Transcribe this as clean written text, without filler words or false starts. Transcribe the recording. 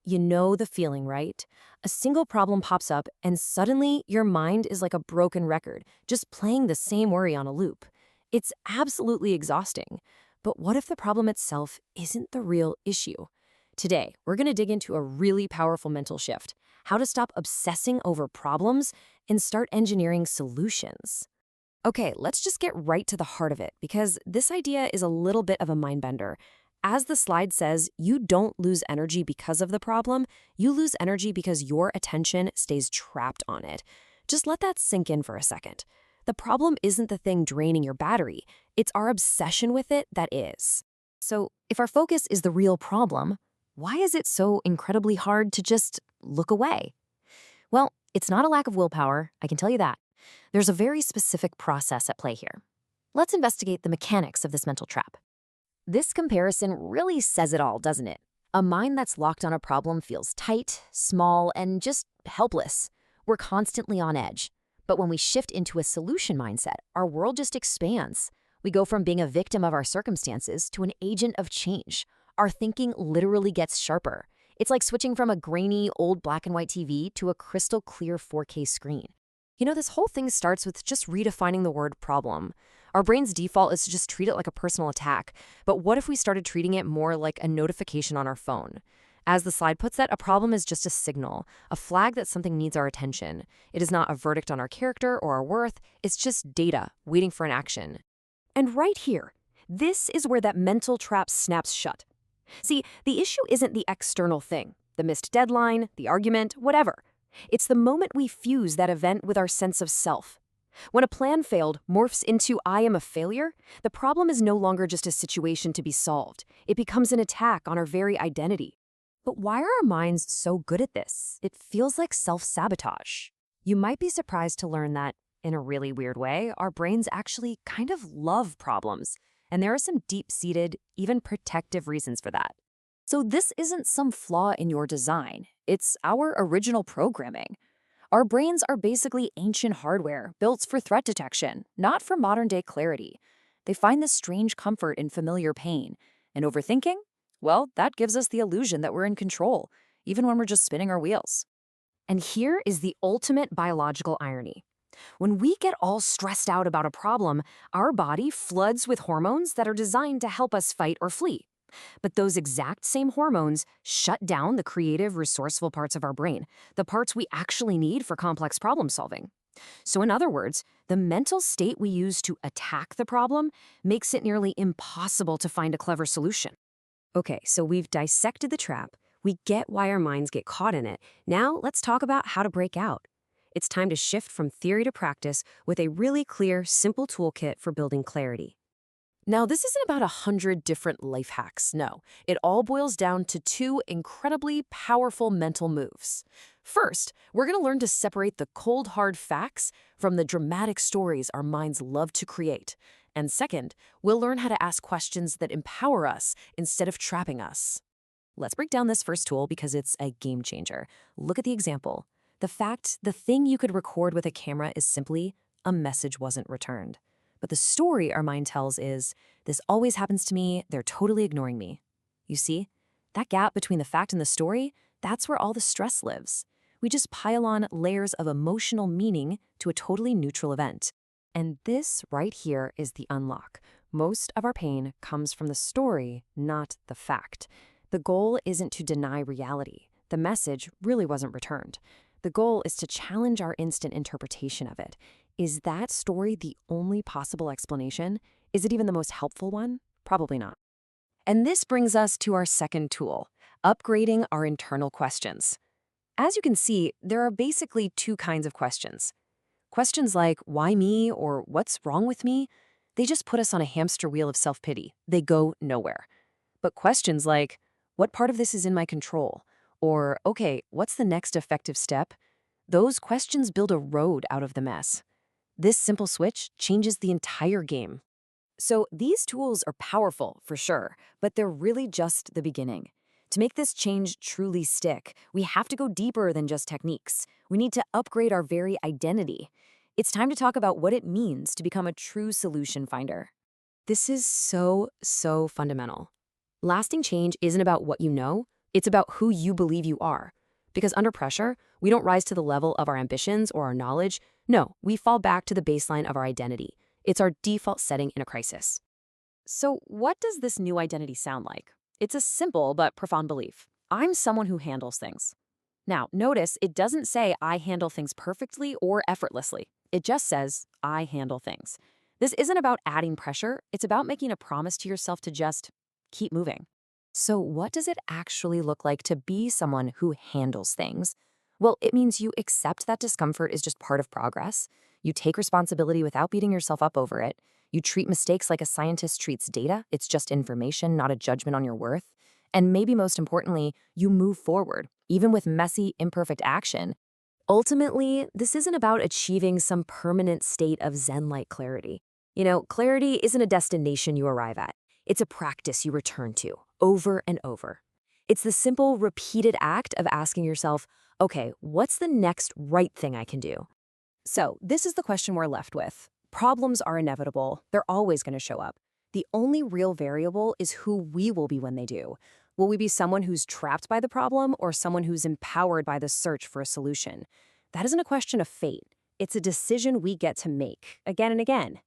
You know the feeling, right? A single problem pops up, and suddenly your mind is like a broken record, just playing the same worry on a loop. It's absolutely exhausting. But what if the problem itself isn't the real issue? Today, we're going to dig into a really powerful mental shift: how to stop obsessing over problems and start engineering solutions. Okay, let's just get right to the heart of it, because this idea is a little bit of a mind bender. As the slide says, you don't lose energy because of the problem, you lose energy because your attention stays trapped on it. Just let that sink in for a second. The problem isn't the thing draining your battery, it's our obsession with it that is. So, if our focus is the real problem, why is it so incredibly hard to just look away? Well, it's not a lack of willpower, I can tell you that. There's a very specific process at play here. Let's investigate the mechanics of this mental trap. This comparison really says it all, doesn't it? A mind that's locked on a problem feels tight, small, and just helpless. We're constantly on edge. But when we shift into a solution mindset, our world just expands. We go from being a victim of our circumstances to an agent of change. Our thinking literally gets sharper. It's like switching from a grainy, old black and white TV to a crystal clear 4K screen. This whole thing starts with just redefining the word problem. Our brain's default is to just treat it like a personal attack. But what if we started treating it more like a notification on our phone? As the slide puts it, a problem is just a signal, a flag that something needs our attention. It is not a verdict on our character or our worth. It's just data waiting for an action. And right here, this is where that mental trap snaps shut. See, the issue isn't the external thing, the missed deadline, the argument, whatever. It's the moment we fuse that event with our sense of self. When a plan failed morphs into "I am a failure," the problem is no longer just a situation to be solved. It becomes an attack on our very identity. But why are our minds so good at this? It feels like self-sabotage. You might be surprised to learn that, in a really weird way, our brains actually kind of love problems. And there are some deep-seated, even protective reasons for that. So this isn't some flaw in your design. It's our original programming. Our brains are basically ancient hardware built for threat detection, not for modern-day clarity. They find this strange comfort in familiar pain. And overthinking? Well, that gives us the illusion that we're in control, even when we're just spinning our wheels. And here is the ultimate biological irony. When we get all stressed out about a problem, our body floods with hormones that are designed to help us fight or flee. But those exact same hormones shut down the creative, resourceful parts of our brain, the parts we actually need for complex problem solving. So in other words, the mental state we use to attack the problem makes it nearly impossible to find a clever solution. Okay, so we've dissected the trap. We get why our minds get caught in it. Now let's talk about how to break out. It's time to shift from theory to practice with a really clear, simple toolkit for building clarity. Now, this isn't about 100 different life hacks. No, it all boils down to two incredibly powerful mental moves. First, we're going to learn to separate the cold, hard facts from the dramatic stories our minds love to create. And second, we'll learn how to ask questions that empower us instead of trapping us. Let's break down this first tool because it's a game changer. Look at the example. The thing you could record with a camera is simply a message wasn't returned. But the story our mind tells is, this always happens to me, they're totally ignoring me. You see, that gap between the fact and the story, that's where all the stress lives. We just pile on layers of emotional meaning to a totally neutral event. And this right here is the unlock. Most of our pain comes from the story, not the fact. The goal isn't to deny reality. The message really wasn't returned. The goal is to challenge our instant interpretation of it. Is that story the only possible explanation? Is it even the most helpful one? Probably not. And this brings us to our second tool, upgrading our internal questions. As you can see, there are basically two kinds of questions. Questions like, why me, or what's wrong with me? They just put us on a hamster wheel of self-pity. They go nowhere. But questions like, what part of this is in my control? Or, okay, what's the next effective step? Those questions build a road out of the mess. This simple switch changes the entire game. So these tools are powerful, for sure, but they're really just the beginning. To make this change truly stick, we have to go deeper than just techniques. We need to upgrade our very identity. It's time to talk about what it means to become a true solution finder. This is so fundamental. Lasting change isn't about what you know, It's about who you believe you are. Because under pressure, we don't rise to the level of our ambitions or our knowledge. No, we fall back to the baseline of our identity. It's our default setting in a crisis. So what does this new identity sound like? It's a simple but profound belief. I'm someone who handles things. Now, notice it doesn't say I handle things perfectly or effortlessly. It just says I handle things. This isn't about adding pressure. It's about making a promise to yourself to just keep moving. So what does it actually look like to be someone who handles things? Well, it means you accept that discomfort is just part of progress. You take responsibility without beating yourself up over it. You treat mistakes like a scientist treats data. It's just information, not a judgment on your worth. And maybe most importantly, you move forward, even with messy, imperfect action. Ultimately, this isn't about achieving some permanent state of Zen-like clarity. Clarity isn't a destination you arrive at. It's a practice you return to, over and over. It's the simple, repeated act of asking yourself, okay, what's the next right thing I can do? So, this is the question we're left with. Problems are inevitable. They're always going to show up. The only real variable is who we will be when they do. Will we be someone who's trapped by the problem or someone who's empowered by the search for a solution? That isn't a question of fate. It's a decision we get to make again and again.